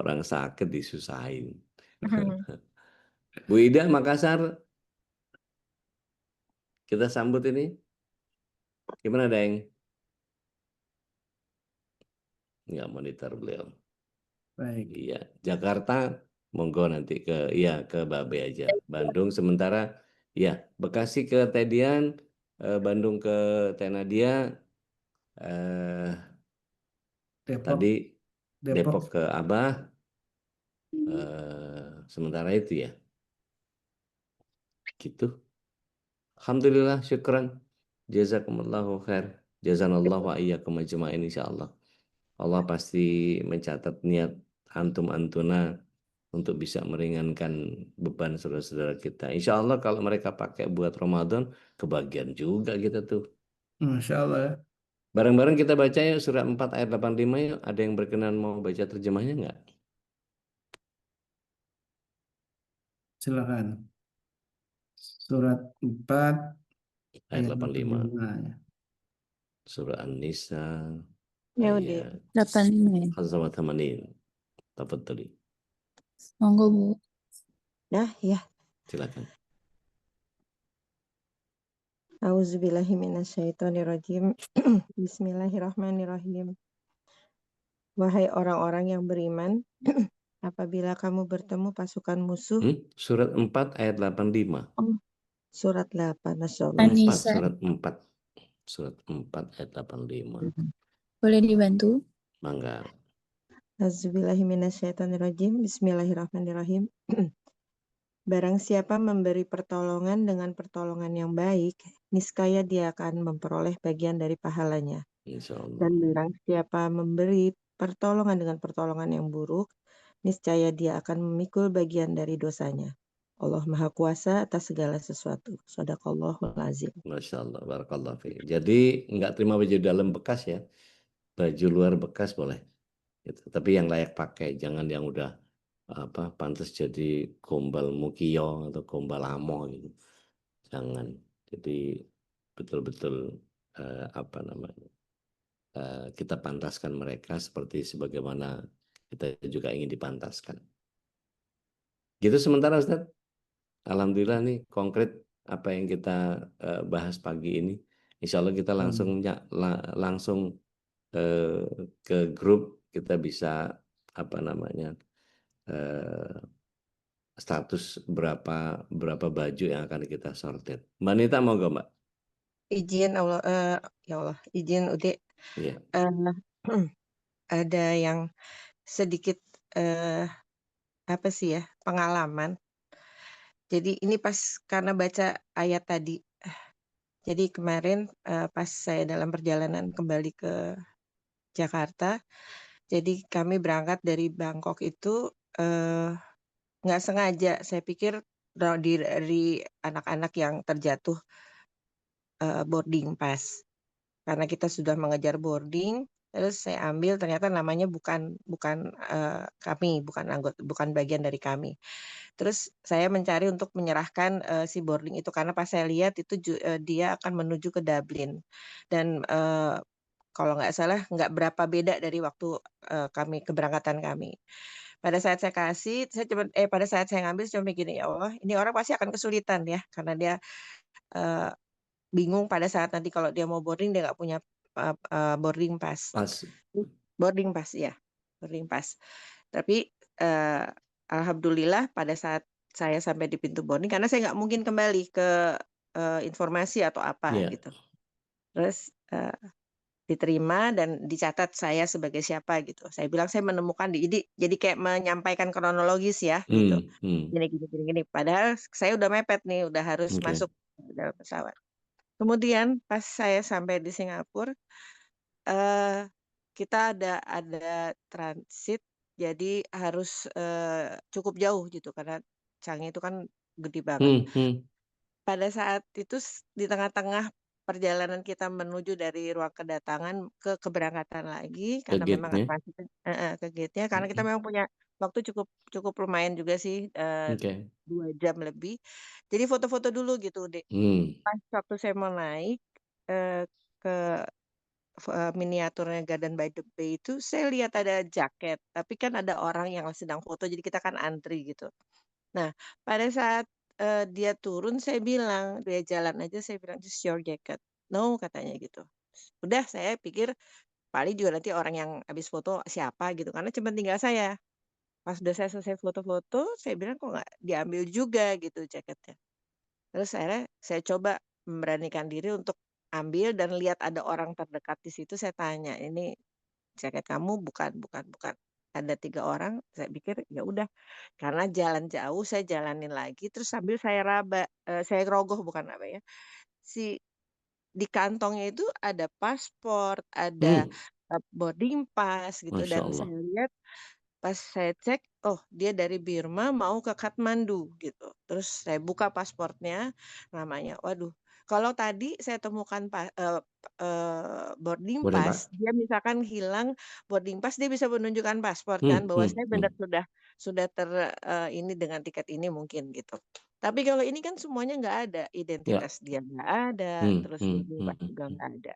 Orang sakit disusahin. Bu Ida Makassar, kita sambut ini. Gimana, Deng? Nggak monitor beliau. Baik. Iya, Jakarta monggo nanti ke Babe aja. Bandung sementara ya, Bekasi ke Tedian, Bandung ke Tenadia, eh Depok tadi Depok Depok ke Abah, sementara itu ya. Gitu. Alhamdulillah, syukran. Jazakumullahu khair. Jazanallahu wa iyyakum ajma'in insyaallah. Allah pasti mencatat niat antum antuna untuk bisa meringankan beban saudara-saudara kita. Insya Allah kalau mereka pakai buat Ramadan, kebagian juga kita tuh. Masya Allah ya. Bareng-bareng kita baca yuk surat 4 ayat 85 yuk. Ada yang berkenan mau baca terjemahnya nggak? Silakan. Surat 4 Ayat ayat 85. 85 ya. Surah An-Nisa Ya udah. ayat 85. Hazawat Hamanin. Tafadhali. Monggo, Bu. Nah, ya. Silakan. Auzubillahiminasyaitonirrajim. Bismillahirrahmanirrahim. Wahai orang-orang yang beriman, apabila kamu bertemu pasukan musuh. Surat 4 ayat 85. Surat 8, Masya Allah. 4, An-Nisa. surat 4. Surat 4 ayat 85. Boleh dibantu? Mangga. Auzubillahiminasyaitonirrajim. Bismillahirrahmanirrahim. Barang siapa memberi pertolongan dengan pertolongan yang baik, niscaya dia akan memperoleh bagian dari pahalanya. Insyaallah. Dan barang siapa memberi pertolongan dengan pertolongan yang buruk, niscaya dia akan memikul bagian dari dosanya. Allah Maha Kuasa atas segala sesuatu. Shadaqallahul azim. Masya Allah, barakallah fi. Jadi nggak terima baju dalam bekas ya, baju luar bekas boleh. Gitu. Tapi yang layak pakai, jangan yang udah pantas jadi gombal mukio atau gombal amo gitu. Jangan. Jadi betul-betul kita pantaskan mereka seperti sebagaimana kita juga ingin dipantaskan. Gitu sementara Ustaz. Alhamdulillah nih konkret apa yang kita bahas pagi ini. Insya Allah kita langsung ke grup, kita bisa status berapa baju yang akan kita sortir. Mbak Nita mau gak Mbak? Izin Allah, ya Allah, izin Ude. Iya. Ada yang sedikit pengalaman. Jadi ini pas karena baca ayat tadi. Jadi kemarin pas saya dalam perjalanan kembali ke Jakarta, jadi kami berangkat dari Bangkok itu nggak sengaja. Saya pikir dari anak-anak yang terjatuh boarding pass. Karena kita sudah mengejar boarding, terus saya ambil ternyata namanya bukan kami, bukan bagian dari kami. Terus saya mencari untuk menyerahkan si boarding itu karena pas saya lihat itu dia akan menuju ke Dublin dan kalau nggak salah nggak berapa beda dari waktu keberangkatan kami. Pada saat saya kasih, pada saat saya ngambil saya cuma begini, ya Allah, ini orang pasti akan kesulitan ya karena dia bingung pada saat nanti kalau dia mau boarding dia nggak punya boarding pass. Boarding pass ya, boarding pass. Tapi alhamdulillah pada saat saya sampai di pintu boarding karena saya nggak mungkin kembali ke informasi atau apa gitu. Terus diterima dan dicatat saya sebagai siapa gitu. Saya bilang saya menemukan jadi kayak menyampaikan kronologis ya gitu. Gini. Padahal saya udah mepet nih, udah harus masuk dalam pesawat. Kemudian pas saya sampai di Singapura, kita ada transit, jadi harus cukup jauh gitu karena Changi itu kan gede banget. Pada saat itu di tengah-tengah perjalanan kita menuju dari ruang kedatangan ke keberangkatan lagi karena memang transit ke gate-nya karena kita memang punya waktu cukup lumayan juga sih 2 jam lebih. Jadi foto-foto dulu gitu deh. Pas waktu saya mau naik ke miniaturnya Garden by the Bay itu saya lihat ada jaket, tapi kan ada orang yang sedang foto jadi kita kan antri gitu. Nah, pada saat dia turun saya bilang, dia jalan aja saya bilang, "This is your jacket." "No," katanya gitu. Udah saya pikir paling juga nanti orang yang habis foto siapa gitu karena cuma tinggal saya. Pas udah saya selesai foto-foto, saya bilang kok nggak diambil juga gitu jaketnya. Terus akhirnya saya coba memberanikan diri untuk ambil dan lihat ada orang terdekat di situ, saya tanya, "Ini jaket kamu?" "Bukan." Ada 3 orang, saya pikir ya udah, karena jalan jauh saya jalanin lagi, terus sambil saya raba, saya rogoh bukan apa ya, di kantongnya itu ada paspor, ada boarding pass gitu dan saya lihat pas saya cek, oh dia dari Burma mau ke Kathmandu gitu. Terus saya buka pasportnya, namanya. Waduh, kalau tadi saya temukan boarding pass, dia misalkan hilang boarding pass, dia bisa menunjukkan paspor kan bahwa saya benar sudah ini dengan tiket ini mungkin gitu. Tapi kalau ini kan semuanya nggak ada, identitas dia nggak ada, terus boarding pass juga nggak ada.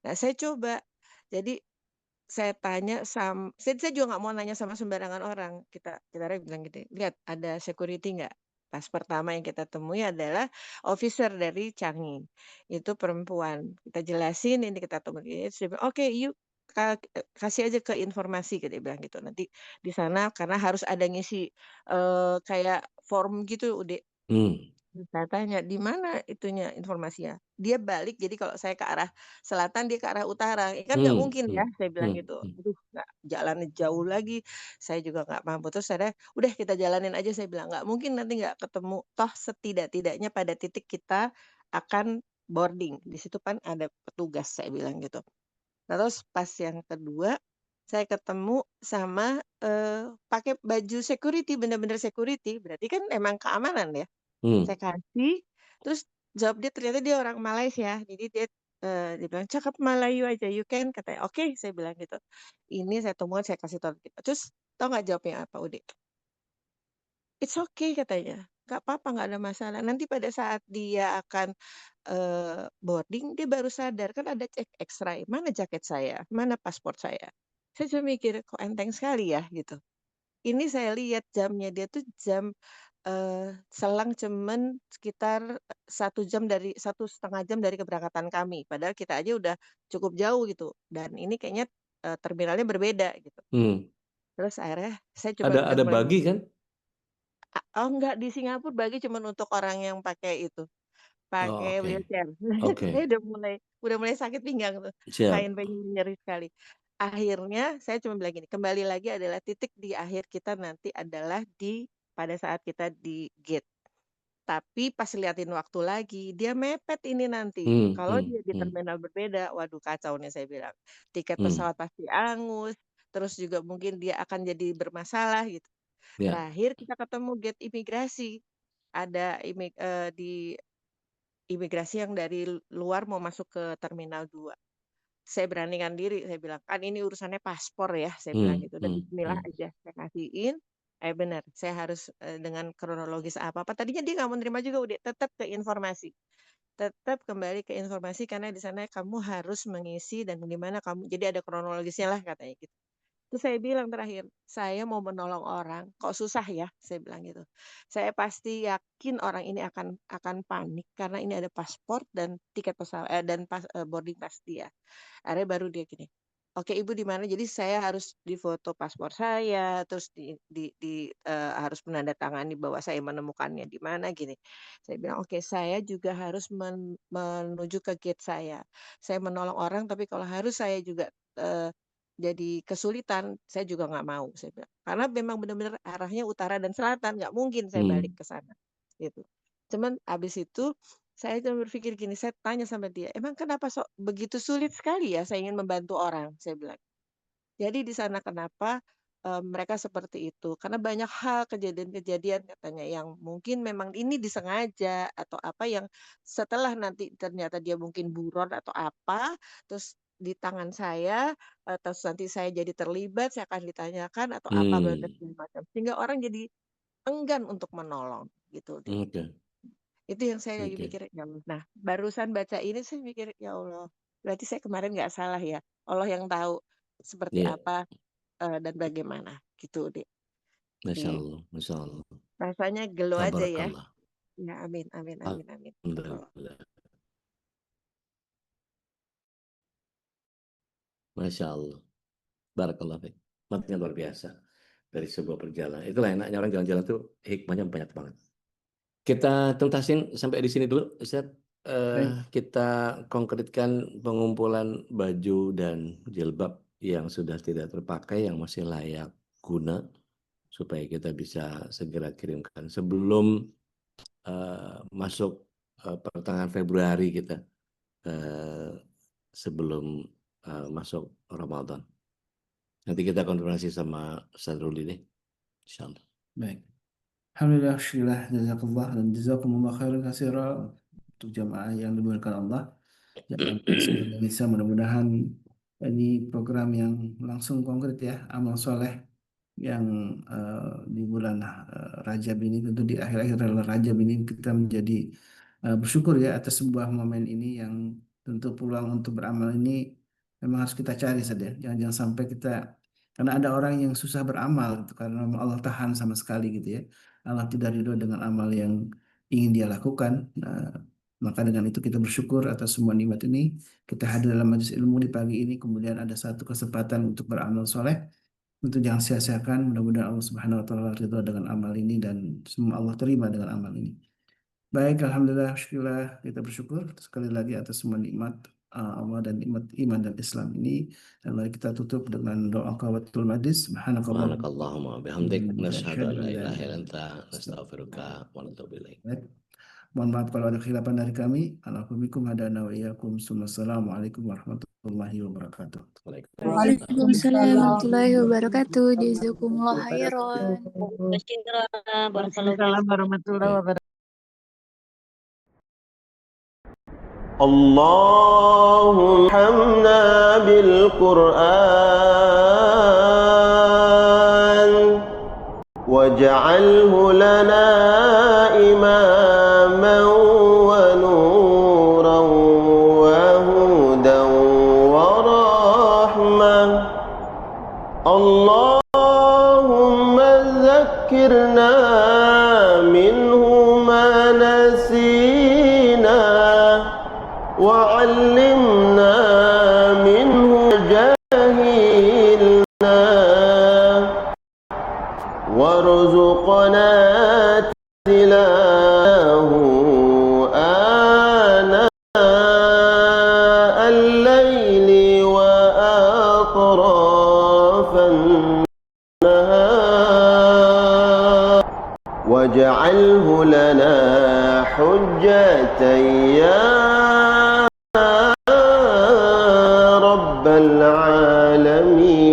Nah saya coba, jadi saya tanya saya juga nggak mau nanya sama sembarangan orang. Kita bilang gitu, "Lihat ada security nggak?" Pas pertama yang kita temui adalah officer dari Changi. Itu perempuan. Kita jelasin ini kita temui. Dia bilang, "Oke, you kasih aja ke informasi," dia bilang gitu. Nanti di sana karena harus ada ngisi kayak form gitu, Ude. Saya tanya, "Di mana itunya informasinya?" Dia balik, jadi kalau saya ke arah selatan, dia ke arah utara. Kan nggak mungkin ya, saya bilang gitu. Aduh, nggak jalannya jauh lagi, saya juga nggak mampu. Terus akhirnya, "Udah kita jalanin aja," saya bilang. "Nggak mungkin nanti nggak ketemu. Toh setidak-tidaknya pada titik kita akan boarding. Di situ kan ada petugas," saya bilang gitu. Nah, terus pas yang kedua, saya ketemu sama pakai baju security, bener-bener security, berarti kan emang keamanan ya. Saya kasih, terus jawab dia ternyata dia orang Malaysia. Jadi dia bilang, "Cakap Melayu aja, you can," katanya. "Oke," saya bilang gitu. Ini saya temukan, saya kasih tahu. Terus tahu nggak jawabnya apa, Ude? "It's okay," katanya. nggak apa-apa, nggak ada masalah. Nanti pada saat dia akan boarding, dia baru sadar kan ada cek X-ray, mana jaket saya, mana paspor saya. Saya cuma mikir kok enteng sekali ya gitu. Ini saya lihat jamnya dia tuh jam selang cuman sekitar 1,5 jam dari keberangkatan kami. Padahal kita aja udah cukup jauh gitu. Dan ini kayaknya terminalnya berbeda gitu. Terus akhirnya saya coba udah Ada mulai bagi kan? oh enggak, di Singapura bagi cuman untuk orang yang pakai itu, Oh, pakai oke. wheelchair. Oke. Saya udah mulai sakit pinggang tuh, Siap. pengen nyeri sekali. Akhirnya saya cuma bilang gini, kembali lagi adalah titik di akhir kita nanti adalah pada saat kita di gate. Tapi pas liatin waktu lagi, dia mepet ini nanti. Kalau dia di terminal berbeda, waduh kacau nih saya bilang. Tiket pesawat pasti angus, terus juga mungkin dia akan jadi bermasalah gitu. Ya. Terakhir kita ketemu gate imigrasi. Ada di imigrasi yang dari luar mau masuk ke Terminal 2. Saya beranikan diri, saya bilang, kan ini urusannya paspor ya, saya bilang gitu. Dan bismillah aja, saya kasihin. Benar, saya harus dengan kronologis apa-apa. Tadinya dia nggak mau nerima juga, udah tetap ke informasi. Tetap kembali ke informasi karena di sana kamu harus mengisi dan gimana kamu, jadi ada kronologisnya lah katanya gitu. Terus saya bilang terakhir, saya mau menolong orang, kok susah ya, saya bilang gitu. Saya pasti yakin orang ini akan panik karena ini ada paspor dan tiket pesawat dan boarding pass dia. Akhirnya baru dia gini, oke ibu di mana? Jadi saya harus difoto paspor saya, terus harus menandatangani bahwa saya menemukannya di mana gini. Saya bilang oke, saya juga harus menuju ke gate saya. Saya menolong orang, tapi kalau harus saya juga jadi kesulitan, saya juga nggak mau, saya bilang. Karena memang benar-benar arahnya utara dan selatan, nggak mungkin saya balik ke sana, gitu. Cuman abis itu saya cuma berpikir gini, saya tanya sama dia, emang kenapa begitu sulit sekali ya saya ingin membantu orang, saya bilang. Jadi di sana kenapa mereka seperti itu? Karena banyak hal kejadian-kejadian katanya yang mungkin memang ini disengaja atau apa yang setelah nanti ternyata dia mungkin buron atau apa, terus di tangan saya, terus nanti saya jadi terlibat, saya akan ditanyakan atau apa dan segala macam. Sehingga orang jadi enggan untuk menolong gitu deh. Oke. Itu yang saya lagi mikir, ya Allah. Nah, barusan baca ini saya mikir, ya Allah, berarti saya kemarin nggak salah ya. Allah yang tahu seperti Iya. apa dan bagaimana gitu deh. Masya Allah, Masya Allah. Rasanya gelo aja ya. Tabarakallah. Ya, amin, amin, amin, amin. Alhamdulillah. Masya Allah. Barakallah. Makanya luar biasa dari sebuah perjalanan. Itulah enaknya orang jalan-jalan tuh hikmahnya banyak banget. Kita tuntasin sampai di sini dulu, Ustaz. Kita konkretkan pengumpulan baju dan jilbab yang sudah tidak terpakai, yang masih layak guna, supaya kita bisa segera kirimkan sebelum masuk pertengahan Februari kita, sebelum masuk Ramadan. Nanti kita konfirmasi sama Ustaz Ruli deh, insyaallah. Baik. Alhamdulillah, syukurlah, jazakallah dan jazakumullah khairan katsira untuk jamaah yang dimuliakan Allah. Jamaah seluruh Indonesia, mudah-mudahan ini program yang langsung konkret ya, amal soleh yang di bulan Rajab ini, tentu di akhir-akhir Rajab ini kita menjadi bersyukur ya atas sebuah momen ini yang tentu peluang untuk beramal ini memang harus kita cari saja. Jangan sampai kita, karena ada orang yang susah beramal gitu, karena Allah tahan sama sekali gitu ya. Allah tidak ridho dengan amal yang ingin dia lakukan. Maka dengan itu kita bersyukur atas semua nikmat ini. Kita hadir dalam majelis ilmu di pagi ini, kemudian ada satu kesempatan untuk beramal soleh. Untuk jangan sia-siakan, mudah-mudahan Allah Subhanahu wa taala ridho dengan amal ini dan semua Allah terima dengan amal ini. Baik, alhamdulillah, syukurlah, kita bersyukur sekali lagi atas semua nikmat Allah dan nikmat iman dan Islam ini. Dan mari kita tutup dengan doa kawatul majlis. Subhanakallahumma bihamdik, nasyhadu an la ilaha illa anta, nastaghfiruka wa natubu ilaik. Mohon maaf kalau ada khilafan dari kami. Alhamdulillah hadana wa iyyakum. Assalamualaikum warahmatullahi wabarakatuh. Waalaikumsalam warahmatullahi wabarakatuh. Jazakumullah khairan. Waalaikumsalam warahmatullahi wabarakatuh. اللهم ارحمنا بالقرآن واجعله لنا إماما ونورا وهدى ورحمة. اللهم ذكرنا منه ما نسينا وعلمنا منه جاهلنا وارزقنا تلاوته آناء الليل وأطراف النهار واجعله لنا حجة يا رب العالمين.